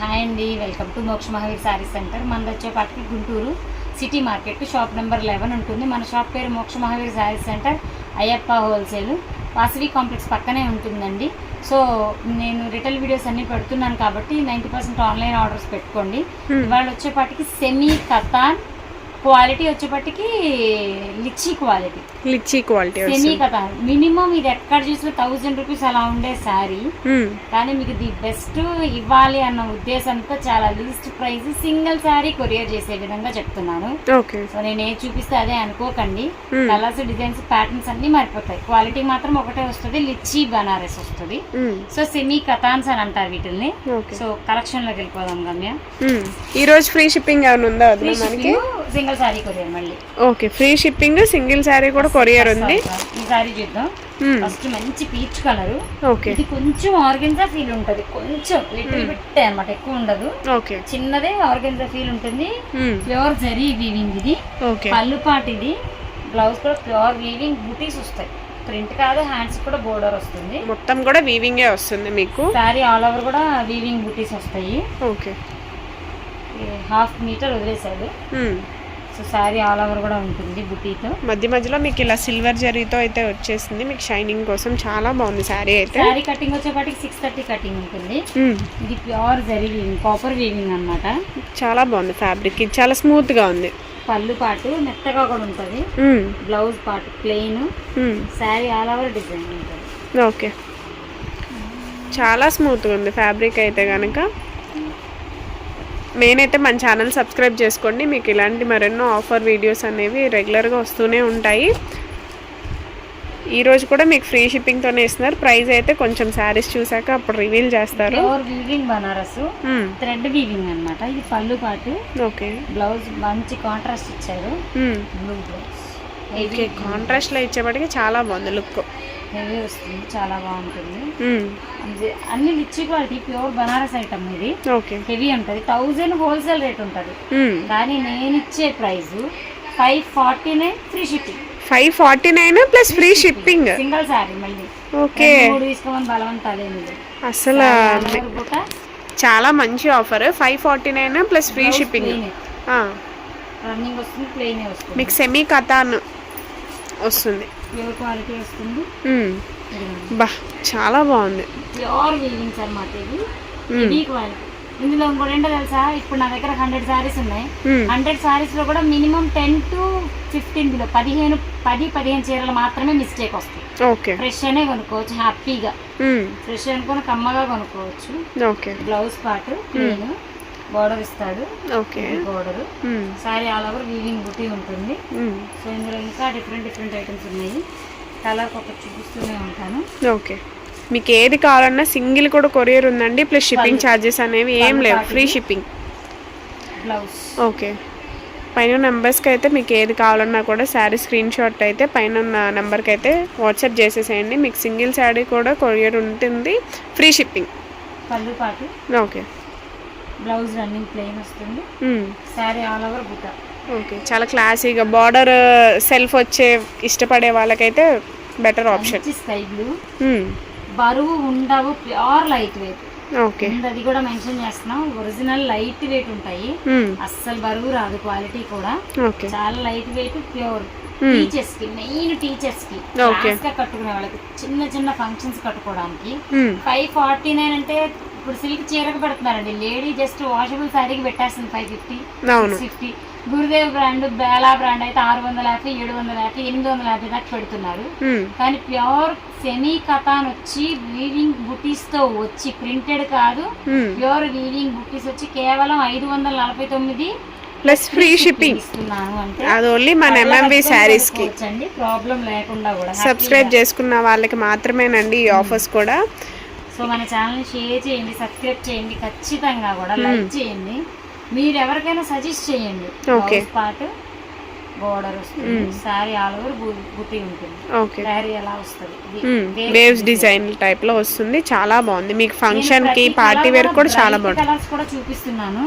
Hi అండి, welcome to మోక్ష Mahavir sari centre. మనది వచ్చేపాటికి Guntur city market shop number 11 ఉంటుంది. మన షాప్ పేరు మోక్ష Mahavir sari centre, Ayyappa wholesale, Vasavi complex పక్కనే ఉంటుందండి. సో నేను రిటైల్ వీడియోస్ అన్నీ పెడుతున్నాను కాబట్టి 90% ఆన్లైన్ ఆర్డర్స్ పెట్టుకోండి. ఇవాళ వచ్చేపాటికి సెమీ కతాన్ క్వాలిటీ, వచ్చేపటికి litchi quality semi katan. Minimum ఇది ఎక్కడ చూసినా 1000 రూపీస్ అలా ఉండే శారీ, కానీ మీకు ది బెస్ట్ ఇవ్వాలి అన్న ఉద్దేశంతో చాలా least price single sari courier చేసే విధంగా చెప్తున్నాను. సో నేను ఏది చూపిస్తే అదే అనుకోకండి. కలర్స్, డిజైన్స్, ప్యాటర్న్స్ అన్ని మారిపోతాయి. క్వాలిటీ మాత్రం ఒకటే వస్తుంది, లిచ్చీ బనారస్ వస్తుంది. సో సెమీ కతాన్స్ అని అంటారు వీటిల్ని. సో కలెక్షన్ లోకి వెళ్ళిపోదాం గమ్య. ఈ రోజు ఫ్రీ షిప్పింగ్ ఏమైనా ఉందా? సింగిల్ సారీ కొరియర్ మళ్ళీ. Okay, free shipping, single sorry కూడా కొరియర్ ఉంది. ఈ సారీ చూద్దాం. ఫస్ట్ మంచి పీచ్ కలర్. ఓకే, ఇది కొంచెం ఆర్గెన్జా ఫీల్ ఉంటది, కొంచెం లిటిల్ బిట్ అన్నమాట, ఎక్కువ ఉండదు. ఓకే, చిన్నదే ఆర్గెన్జా ఫీల్ ఉంటుంది. ప్యూర్ జరీ వీవింగ్ ఇది. ఓకే, పళ్ళు పాటు ఇది. బ్లౌజ్ కూడా ప్యూర్ వీవింగ్ బూటీస్ వస్తాయి. ప్రింట్ కాదు, హ్యాండ్స్ కూడా బోర్డర్ వస్తుంది. మొత్తం కూడా వీవింగే వస్తుంది మీకు. సారీ ఆల్ ఓవర్ కూడా వీవింగ్ బూటీస్ వస్తాయి. ఓకే, 1/2 మీటర్ వదిలేసాడు. సో శారీ ఆల్ ఓవర్ కూడా ఉంటుంది బుటీతో. మధ్య మధ్యలో మీకు ఇలా సిల్వర్ జరీతో అయితే వచ్చేసింది, మీకు షైనింగ్ కోసం చాలా బాగుంది శారీ అయితే. శారీ కటింగ్ వచ్చేపాటికి 630 కటింగ్ ఉంటుంది. ఇది pure zari weaving, copper weaving అన్నమాట. చాలా బాగుంది ఫ్యాబ్రిక్, ఇది చాలా స్మూత్ గా ఉంది. పళ్ళు పాటు మెత్తగా కూడా ఉంటుంది. బ్లౌజ్ పాటు plain. Sari all over design ఉంటుంది. ఓకే, చాలా స్మూత్ గా ఉంది ఫ్యాబ్రిక్ అయితే కనుక. మెయిన్ అయితే మన ఛానల్ సబ్స్క్రైబ్ చేసుకోండి, మీకు ఇలాంటి మరెన్నో ఆఫర్ వీడియోస్ అనేవి రెగ్యులర్గా వస్తూనే ఉంటాయి. ఈరోజు కూడా మీకు ఫ్రీ షిప్పింగ్తోనే ఇస్తున్నారు. ప్రైస్ అయితే కొంచెం శారీస్ చూసాక అప్పుడు రివీల్ చేస్తారు. వీవింగ్ బనారస్ థ్రెడ్ వీవింగ్ అన్నమాట. ఇది పళ్ళు పాటు. ఓకే, బ్లౌజ్ మంచి కాంట్రాస్ట్ ఇచ్చారు. Blue blouse. ఓకే, కాంట్రాస్ట్ లో ఇచ్చేపటికి చాలా బాగుంది లుక్. హెవీ వస్తుంది, చాలా బాగుంటుంది. అన్ని lychee quality, pure Banaras item ఇది. హెవీ ఉంటుంది. 1000 హోల్సేల్ రేట్ ఉంటుంది, కానీ నేను ఇచ్చే price 549 free shipping. 549 plus free shipping single sorry. మళ్ళీ ఓకే, 3 తీసుకోమని బలవంతాలేదు. అసలు చాలా మంచి offer. 549 plus free shipping. Running వస్తుంది, ప్లెయిన్ వస్తుంది. మీకు సెమీ కతాన్ వస్తుంది, ప్యూర్ క్వాలిటీ వస్తుంది. బా, చాలా బాగుంది. ప్యూర్ వీవింగ్స్ అన్నమాట. ఇది హెవీ క్వాలిటీ. ఇందులో ఇంకోటి ఏంటో తెలుసా, ఇప్పుడు నా దగ్గర 100 సారీస్ ఉన్నాయి. 100 సారీస్ లో కూడా మినిమం 10 to 15 బిలో 10-15 చీరలు మాత్రమే మిస్టేక్ వస్తాయి. ఓకే, ఫ్రెష్ అనే కొనుక్కోవచ్చు హ్యాపీగా. ఫ్రెష్ అనుకుని కమ్మగా కొనుక్కోవచ్చు. Okay, blouse part plain, border ఇస్తాడు. Okay, border. Sari all over weaving బుటీ ఉంటుంది. సో ఇందులో ఇంకా డిఫరెంట్ ఐటమ్స్ ఉన్నాయి. కలర్ ఒకటి చూపిస్తూనే ఉంటాను. ఓకే, మీకు ఏది కావాలన్నా సింగిల్ కూడా కొరియర్ ఉందండి. ప్లస్ షిప్పింగ్ ఛార్జెస్ అనేవి ఏం లేవు, ఫ్రీ షిప్పింగ్. బ్లౌజ్. ఓకే, పైన నెంబర్స్కి అయితే మీకు ఏది కావాలన్నా కూడా శారీ స్క్రీన్ షాట్ అయితే పైన ఉన్న నెంబర్కి అయితే వాట్సాప్ చేసేసేయండి. మీకు సింగిల్ శారీ కూడా కొరియర్ ఉంటుంది, ఫ్రీ షిప్పింగ్. పళ్ళు పాటు. ఓకే, బ్లౌజ్ రన్నింగ్ ప్లెయిన్ వస్తుంది. శారీ ఆల్ ఓవర్ బుట్ట. ఓకే, చాలా క్లాసీగా బార్డర్ సెల్ఫ్ వచ్చే ఇష్టపడే వాళ్ళకైతే బెటర్ ఆప్షన్. Sky blue. బరువు ఉండవు, ప్యూర్ లైట్ వెయిట్. ఓకే, అది కూడా మెన్షన్ చేస్తున్నాం. ఒరిజినల్ లైట్ వెయిట్ ఉంటాయి, అస్సలు బరువు రాదు. క్వాలిటీ కూడా చాలా లైట్ వెయిట్, ప్యూర్. టీచర్స్ కి, మెయిన్ టీచర్స్ కి, క్లాస్ గా కట్టుకునే వాళ్ళకి, చిన్న ఫంక్షన్స్ కట్టుకోవడానికి. 549 అంటే ఇప్పుడు సిల్క్ చీరకు పెడుతున్నారండి. లేడీ జస్ట్ వాషబుల్ శారీకి పెట్టేస్తుంది 550, 650. గురుదేవ్ బ్రాండ్, బేలా బ్రాండ్ అయితే 650, 750, 850 దాకా పెడుతున్నారు. కానీ ప్యూర్ సెమీ కతాన్ వచ్చి వీవింగ్ బుటీస్ తో వచ్చి, ప్రింటెడ్ కాదు, ప్యూర్ వీవింగ్ బుటీస్ వచ్చి కేవలం 549 ప్లస్ ఫ్రీ షిప్పింగ్ ఇస్తున్నాను. అంటే అది ఓన్లీ మన ఎంఎంవి శారీస్ కి. ప్రాబ్లం లేకుండా కూడా సబ్స్క్రైబ్ చేసుకున్న వాళ్ళకి మాత్రమేనండి ఈ ఆఫర్స్ కూడా. సో మన ఛానల్ని షేర్ చేయండి, సబ్స్క్రైబ్ చేయండి, ఖచ్చితంగా కూడా లైక్ చేయండి. మీరు ఎవరికైనా సజెస్ట్ చేయండి. పార్ట్ బోర్డర్ వస్తుంది, సారీ ఆల్ ఓవర్ బుటీ ఉంటుంది. సారీ ఎలా వస్తుంది, వేవ్స్ డిజైన్ టైప్ లో వస్తుంది, చాలా బాగుంది. మీకు ఫంక్షన్ కి, పార్టీ వేర్ కూడా చాలా బాగుంది. కలర్స్ కూడా చూపిస్తున్నాను,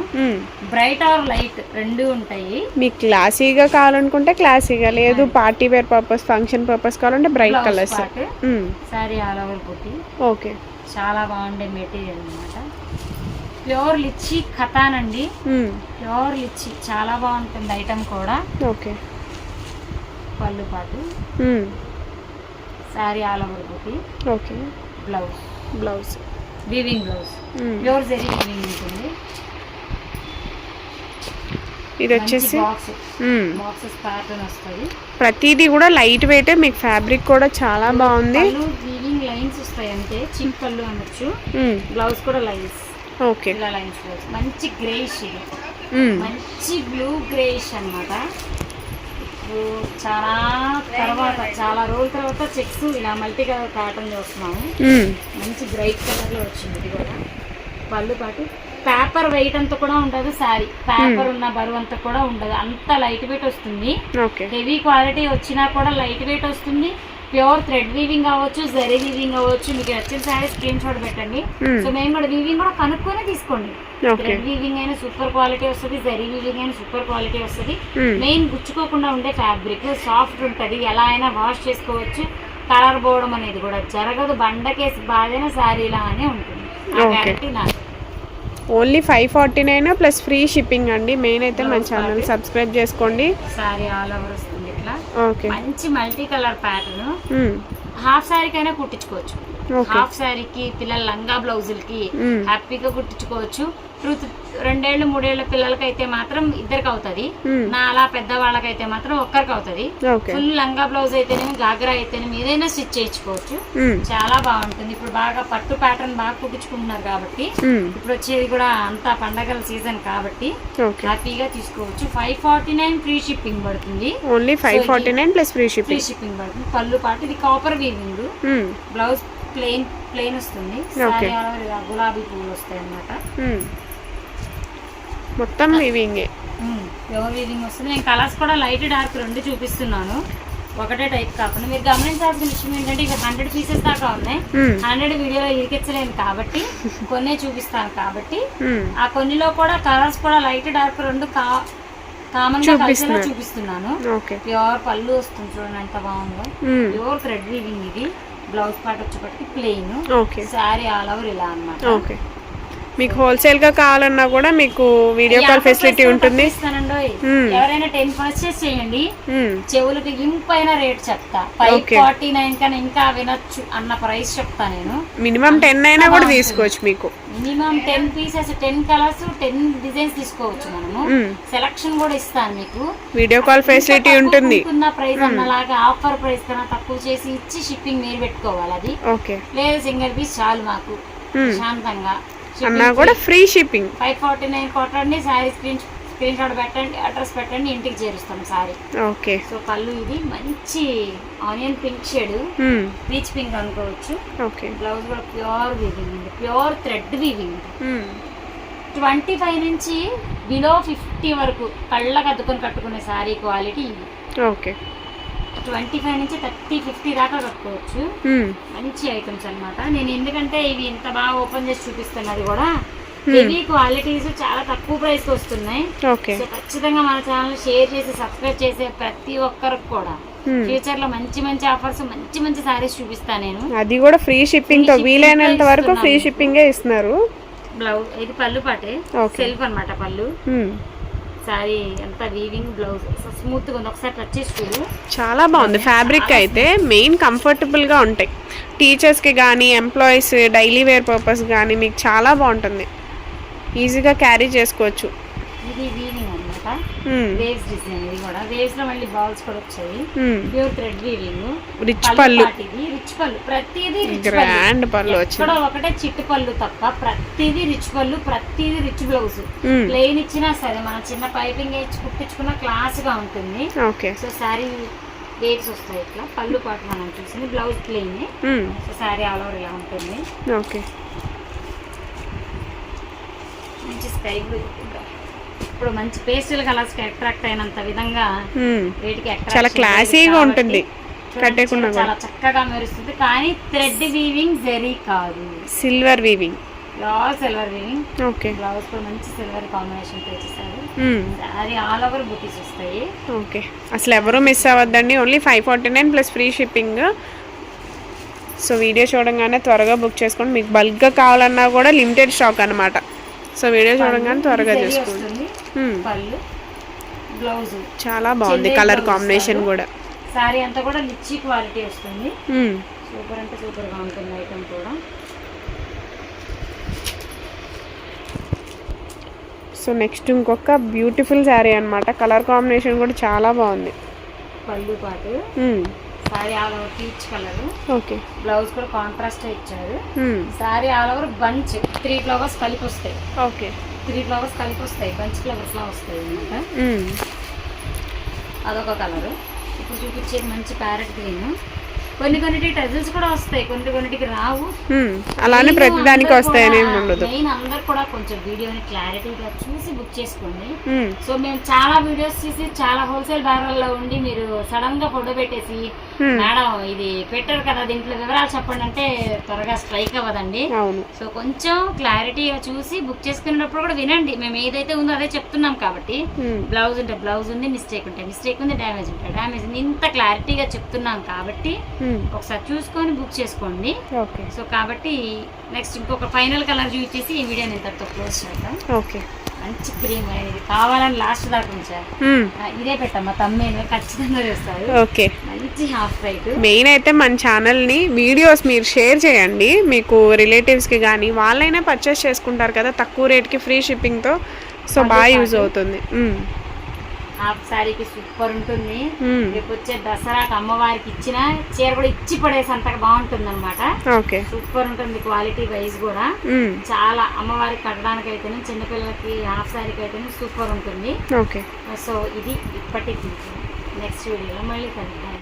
బ్రైట్ ఆర్ లైట్ రెండు ఉంటాయి. మీకు క్లాసీగా కావాలనుకుంటే క్లాసీగా, లేదు party wear purpose, function purpose కావాలంటే bright colours. Sari all over బుటీ. ఓకే, చాలా బాగుండే మెటీరియల్ అన్నమాట. ప్యూర్ లిచ్చి ఖతాన్ అండి, ప్యూర్ లిచ్చి చాలా బాగుంటుంది ఐటమ్ కూడా. ఓకే. పళ్ళు పాటు శారీ ఆల్ ఓవర్ బుటీ. Okay. Blouse weaving blouse, pure zari weaving ఉంటుంది. ఇది వచ్చేసి బాక్సెస్ ప్యాటర్న్ వస్తుంది. ప్రతిదీ కూడా లైట్ వెయిట్, మీకు ఫ్యాబ్రిక్ కూడా చాలా బాగుంది. వీవింగ్ లైన్స్ వస్తాయి అంటే చిప్ పళ్ళు అనొచ్చు. బ్లౌజ్ కూడా లైన్స్. ఓకే. ఇలా లైన్స్ బ్లౌజ్. మంచి గ్రేష్, ఇది మంచి బ్లూ గ్రేష్ అన్నమాట. చాలా రోజుల తర్వాత చెక్స్ ఇలా మల్టీ కలర్ ప్యాటర్న్ చూస్తున్నాము. మంచి బ్రైట్ కలర్ లో వచ్చింది. ఇది కూడా పళ్ళు పాటు పేపర్ వెయిట్ అంతా కూడా ఉండదు. శారీ పేపర్ ఉన్న బరువు అంతా కూడా ఉండదు, అంత లైట్ వెయిట్ వస్తుంది. హెవీ క్వాలిటీ వచ్చినా కూడా లైట్ వెయిట్ వస్తుంది. ప్యూర్ థ్రెడ్ వీవింగ్ అవ్వచ్చు, జరీ వీవింగ్ అవ్వచ్చు. మీకు వచ్చిన శారీ స్క్రీన్ షాట్ పెట్టండి. సో మేము కూడా వీవింగ్ కూడా కనుక్కొని తీసుకోండి. థ్రెడ్ వీవింగ్ అయినా సూపర్ క్వాలిటీ వస్తుంది, జరీ వీవింగ్ అయినా సూపర్ క్వాలిటీ వస్తుంది. మెయిన్ గుచ్చుకోకుండా ఉండే ఫ్యాబ్రిక్, సాఫ్ట్ ఉంటుంది, ఎలా అయినా వాష్ చేసుకోవచ్చు. కలర్ పోవడం అనేది కూడా జరగదు. బండకేసి బాధైన శారీ లానే ఉంటుంది. గ్యారెంటీ నాకు. ఓన్లీ 549 ప్లస్ ఫ్రీ షిప్పింగ్ అండి. మెయిన్ అయితే మన ఛానల్ సబ్స్క్రైబ్ చేసుకోండి. సారీ ఆల్ ఓవర్ వస్తుంది ఇట్లా. ఓకే. మంచి మల్టీ కలర్ ప్యాటర్న్. హాఫ్ శారీకైనా కుట్టించుకోవచ్చు. హాఫ్ శారీకి, పిల్లల లంగా బ్లౌజులకి హ్యాపీగా కుట్టించుకోవచ్చు. 2 ఏళ్ళు 3 ఏళ్ళ పిల్లలకైతే మాత్రం ఇద్దరికి అవుతుంది. నా అలా పెద్ద వాళ్ళకైతే మాత్రం ఒక్కరికి అవుతుంది. ఫుల్ లంగా బ్లౌజ్ అయితేనే, గాగ్రా అయితేనే ఏదైనా స్టిచ్ చేయించుకోవచ్చు. చాలా బాగుంటుంది. ఇప్పుడు బాగా పట్టు ప్యాటర్న్ బాగా కుట్టించుకుంటున్నారు కాబట్టి, ఇప్పుడు వచ్చేది కూడా అంతా పండగల సీజన్ కాబట్టి హ్యాపీగా తీసుకోవచ్చు. 549 ఫ్రీ షిప్పింగ్ పడుతుంది. ఓన్లీ 549 ప్లస్ ఫ్రీ షిప్పింగ్ పడుతుంది. పళ్ళు పాటు ఇది కాపర్ వీవింగ్, బ్లౌజ్ ప్లెయిన్ వస్తుంది. గులాబీ పువ్వులు వస్తాయి అన్నమాట. మొత్తం వీవింగ్, ప్యూర్ వీవింగ్ వస్తుంది. నేను కలర్స్ కూడా లైట్ డార్క్ 2 చూపిస్తున్నాను, ఒకటే టైప్ కాకుండా. మీరు గమనించాల్సిన విషయం ఏంటంటే ఇక 100 పీసెస్ దాకా ఉన్నాయి. 100 వీడియోలో ఇరికించలేను కాబట్టి కొన్నే చూపిస్తాను కాబట్టి, ఆ కొన్నిలో కూడా కలర్స్ కూడా లైట్ డార్క్ 2 కామన్ గా కలిసేలా చూపిస్తున్నాను. ప్యూర్ పళ్ళు వస్తుంది చూడండి ఎంత బాగుందో. Pure thread weaving. ఇది బ్లౌజ్ పార్ట్ వచ్చేప్పటికి ప్లెయిన్, శారీ ఆల్ ఓవర్ ఇలా అన్నమాట. మీకు హోల్సేల్ గా కావాలన్నా కూడా మీకు వీడియో కాల్ ఫెసిలిటీ ఉంటుంది. ఎవరైనా 10 పర్చేస్ చేయండి, చెవులకి ఇంపైన రేట్ చెప్తా. 549 కన్నా ఇంకా వినొచ్చు అన్న ప్రైస్ చెప్తా నేను. మినిమం 10 అయినా కూడా తీసుకోవచ్చు. మీకు మినిమం 10 పీసెస్, 10 కలర్స్, 10 డిజైన్స్ తీసుకోవచ్చు. మనము సెలక్షన్ కూడా ఇస్తాను మీకు. వీడియో కాల్ ఫెసిలిటీ ఉంటుంది. ప్రైస్ అన్నలాగా ఆఫర్ ప్రైస్ కన్నా తక్కువ చేసి ఇచ్చి షిప్పింగ్ మీరు పెట్టుకోవాలి. అది లేదు సింగిల్ పీస్ చాలు మాకు శాంతంగా అన్నా కూడా ఫ్రీ షిప్పింగ్. 549 కొట్టండి, శారీ స్క్రీన్ షాట్ పెట్టండి, అడ్రస్ పెట్టండి, ఇంటికి చేరుస్తాం శారీ. ఓకే. సో పళ్ళు ఇది మంచి onion pink shade, peach pink అనుకోవచ్చు. ఓకే. బ్లౌజ్ కూడా pure weaving, pure thread weaving. 25 నుంచి బిలో 50 వరకు కళ్ళకు అద్దుకొని కట్టుకునే శారీ క్వాలిటీ ఇది. ఓకే. 25 నుంచి 30, 50 దాకా కట్టుకోవచ్చు. మంచి ఐటమ్స్ అన్నమాట. నేను ఎందుకంటే ఇవి ఇంత బాగా ఓపెన్ చేసి చూపిస్తున్నది కూడా హెవీ క్వాలిటీస్ చాలా తక్కువ ప్రైస్ వస్తున్నాయి. సో ఖచ్చితంగా మన ఛానల్ షేర్ చేసి సబ్స్క్రైబ్ చేసే ప్రతి ఒక్కరికి కూడా ఫ్యూచర్ లో మంచి మంచి ఆఫర్స్, మంచి మంచి సారీస్ చూపిస్తాను నేను. అది కూడా ఫ్రీ షిప్పింగ్ తో, వీలైనంత వరకు ఫ్రీ షిప్పింగ్ ఇస్తున్నారు. బ్లౌజ్ ఇది పళ్ళు పాటే, సెల్ఫ్ అన్నమాట పళ్ళు. సారీ ఎంత వీవింగ్, బ్లౌజ్ స్మూత్ గా ఉంది. ఒకసారి టచ్ చేసి చూడు, చాలా బాగుంది. ఫ్యాబ్రిక్ అయితే మెయిన్ కంఫర్టబుల్ గా ఉంటాయి. టీచర్స్ కి కానీ, ఎంప్లాయీస్ డైలీ వేర్ పర్పస్ కానీ మీకు చాలా బాగుంటుంది. ఈజీగా క్యారీ చేసుకోవచ్చు. ఇది వీవింగ్ అన్నమాట, వేవ్స్ డిజైన్. ఇది కూడా వేవ్స్ లో మళ్ళీ బాల్స్ కూడా వచ్చాయి. ప్యూర్ థ్రెడ్ వీవింగ్, రిచ్ పళ్ళు. ఇది రిచ్ పళ్ళు, ప్రతిదీ గ్రాండ్ పళ్ళు వచ్చింది. ఒకటే చిట్టు పళ్ళు తప్ప ప్రతిదీ రిచ్ పళ్ళు, ప్రతిదీ రిచ్ బ్లౌజ్. ప్లెయిన్ ఇచ్చినా సరే మనం చిన్న పైపింగ్ వేసి కుట్టించుకున్న క్లాస్ గా ఉంటుంది. సో శారీ వేవ్స్ వస్తాయి ఇట్లా. పళ్ళు పాటు మనం చూసింది, blouse plain. So sari all over ఇలా ఉంటుంది. ఓకే. మంచి స్కై బ్లూ, ఇప్పుడు మంచి పేస్టల్ కలర్స్ కి అట్రాక్ట్ అయినంత విధంగా వీటికి చాలా క్లాసీగా ఉంటుంది. కట్టేకుండా చాలా చక్కగా మెరుస్తుంది. కానీ థ్రెడ్ వీవింగ్ జరీ కాదు, silver weaving. Silver weaving. Okay. Blouse కూడా మంచి సిల్వర్ కాంబినేషన్ తో ఇచ్చేసారు. సారీ ఆల్ ఓవర్ బుటీస్ వస్తాయి. ఓకే. అసలు ఎవరు మిస్ అవ్వద్దండి. Only 549 plus free shipping. So video చూడంగానే త్వరగా బుక్ చేసుకోండి. మీకు బల్క్గా కావాలన్నా కూడా లిమిటెడ్ స్టాక్ అనమాట. సో వీడియో చూడగానే త్వరగా ఇది చేసుకోండి. వస్తుంది మ్మ్. పళ్ళు, బ్లౌజ్. చాలా బాగుంది కలర్ కాంబినేషన్ కూడా. సారీ అంతా కూడా లిచ్చి క్వాలిటీ వస్తుంది. మ్మ్. సూపర్ అంటే సూపర్ గా ఉంటుంది ఐటమ్ కూడా. సో నెక్స్ట్ ఇంకొక బ్యూటిఫుల్ శారీ అన్నమాట. కలర్ కాంబినేషన్ కూడా చాలా బాగుంది. పళ్ళు పాటు sorry all over peach colour. Okay. Blouse కూడా కాంట్రాస్ట్ ఇచ్చారు. మ్మ్. Sorry all over bunch 3 flowers కలిపి వస్తాయి. ఓకే. 3 ఫ్లవర్స్ కలిపి వస్తాయి, బంచ్ ఫ్లవర్స్ లా వస్తాయి అన్నమాట. మ్మ్. అదొక కలర్. ఇప్పుడు చూపించేది మంచి ప్యారెట్ గ్రీన్. కొన్నిటికి టజిల్స్ కూడా వస్తాయి, కొన్నిటికి రావు. అలానే ప్రతి దానికి వస్తాయని ఏమి ఉండదు. మెయిన్ అందరు కూడా కొంచెం వీడియోని క్లారిటీగా చూసి బుక్ చేసుకోండి. మ్మ్. సో మేము చాలా వీడియోస్ చేసి చాలా హోల్సేల్ బేరాల్లో ఉండి మీరు సడన్ గా ఫోటో పెట్టేసి మేడం ఇది పెట్టారు కదా దీంట్లో వివరాలు చెప్పండి అంటే త్వరగా స్ట్రైక్ అవ్వదండి. అవును. సో కొంచెం క్లారిటీగా చూసి బుక్ చేసుకునేటప్పుడు కూడా వినండి. మేము ఏదైతే ఉందో అదే చెప్తున్నాం కాబట్టి. బ్లౌజ్ ఉంటే బ్లౌజ్ ఉంది, మిస్టేక్ ఉంటే మిస్టేక్ ఉంది, డ్యామేజ్ ఉంటే డ్యామేజ్ ఉంది, ఇంత క్లారిటీగా చెప్తున్నాం కాబట్టి ఒకసారి చూసుకొని బుక్ చేసుకోండి. ఓకే. సో కాబట్టి నెక్స్ట్ ఇంకొక ఫైనల్ కలర్ చూపించేసి ఈ వీడియో నేను ఇంతటితో క్లోజ్ చేద్దాం. ఓకే. మంచి క్రీమ్ అనేది కావాలని లాస్ట్ దాకా ఉంచారు. ఇదే పెట్టమ్మా తమ్మేను ఖచ్చితంగా చేస్తారు. ఓకే. మంచి హాఫ్ వైట్. మెయిన్ అయితే మన ఛానల్ని వీడియోస్ మీరు షేర్ చేయండి, మీకు రిలేటివ్స్కి కానీ వాళ్ళైనా పర్చేస్ చేసుకుంటారు కదా తక్కువ రేట్కి ఫ్రీ షిప్పింగ్తో. సో బాగా యూజ్ అవుతుంది. హాఫ్ శారీకి సూపర్ ఉంటుంది. రేపు వచ్చే దసరాకి అమ్మవారికి ఇచ్చిన చీర కూడా ఇచ్చి పడేసి అంతగా బాగుంటుంది అనమాట. ఓకే. సూపర్ ఉంటుంది క్వాలిటీ వైజ్ కూడా. చాలా అమ్మవారికి కట్టడానికి అయితేనే చిన్నపిల్లలకి హాఫ్ శారీకి అయితేనే సూపర్ ఉంటుంది. ఓకే. సో ఇది ఇప్పటికి నెక్స్ట్ వీడియోలో మళ్ళీ కలుద్దాం.